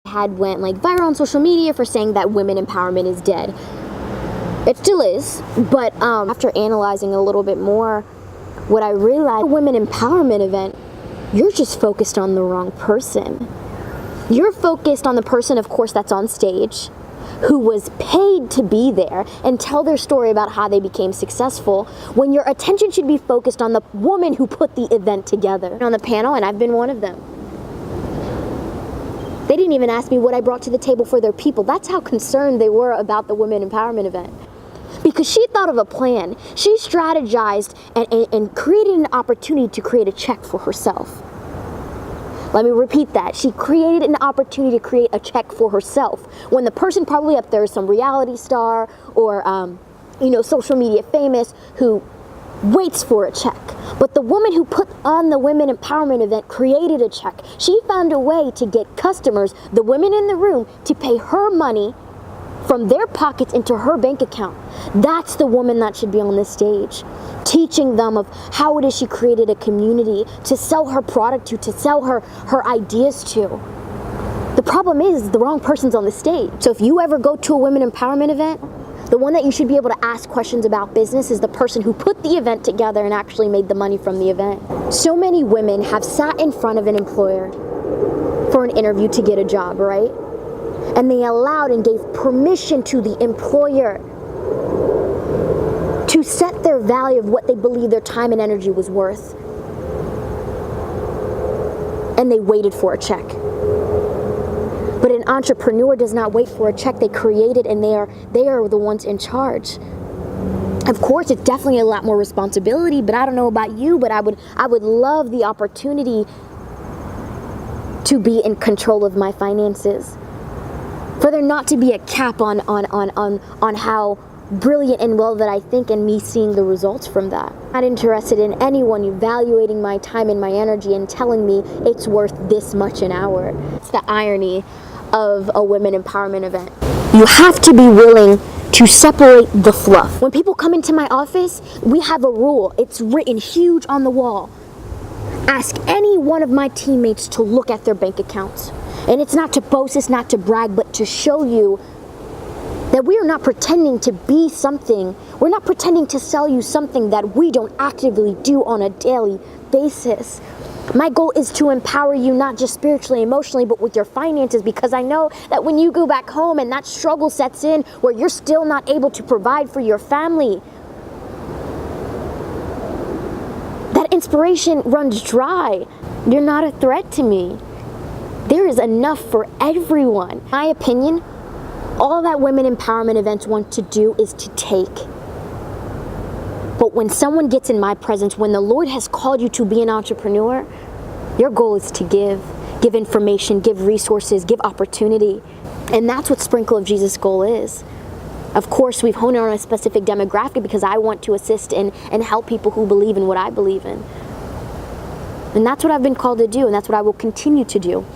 had went like viral on social media for saying that women empowerment is dead. It still is, but after analyzing a little bit more, what I realized, a women empowerment event, you're just focused on the wrong person. You're focused on the person, of course, that's on stage, who was paid to be there and tell their story about how they became successful, when your attention should be focused on the woman who put the event together. On the panel, and I've been one of them, they didn't even ask me what I brought to the table for their people. That's how concerned they were about the women empowerment event. Because she thought of a plan. She strategized and created an opportunity to create a check for herself. Let me repeat that. She created an opportunity to create a check for herself. When the person probably up there is some reality star or, social media famous who waits for a check. But the woman who put on the women empowerment event created a check. She found a way to get customers, the women in the room, to pay her money from their pockets into her bank account. That's the woman that should be on this stage, teaching them of how it is she created a community to sell her product to sell her ideas to. The problem is the wrong person's on the stage. So if you ever go to a women empowerment event, the one that you should be able to ask questions about business is the person who put the event together and actually made the money from the event. So many women have sat in front of an employer for an interview to get a job, right? And they allowed and gave permission to the employer to set their value of what they believe their time and energy was worth. And they waited for a check. But an entrepreneur does not wait for a check. They create it, and they are the ones in charge. Of course, it's definitely a lot more responsibility, but I don't know about you, but I would love the opportunity to be in control of my finances. For there not to be a cap on how brilliant and well that I think, and me seeing the results from that. I'm not interested in anyone evaluating my time and my energy and telling me it's worth this much an hour. It's the irony of a women empowerment event. You have to be willing to separate the fluff. When people come into my office, we have a rule. It's written huge on the wall. Ask any one of my teammates to look at their bank accounts. And it's not to boast, it's not to brag, but to show you that we are not pretending to be something. We're not pretending to sell you something that we don't actively do on a daily basis. My goal is to empower you, not just spiritually, emotionally, but with your finances, because I know that when you go back home and that struggle sets in where you're still not able to provide for your family, that inspiration runs dry. You're not a threat to me. There is enough for everyone. In my opinion, all that women empowerment events want to do is to take. But when someone gets in my presence, when the Lord has called you to be an entrepreneur, your goal is to give information, give resources, give opportunity. And that's what Sprinkle of Jesus' goal is. Of course, we've honed in on a specific demographic because I want to assist and help people who believe in what I believe in. And that's what I've been called to do, and that's what I will continue to do.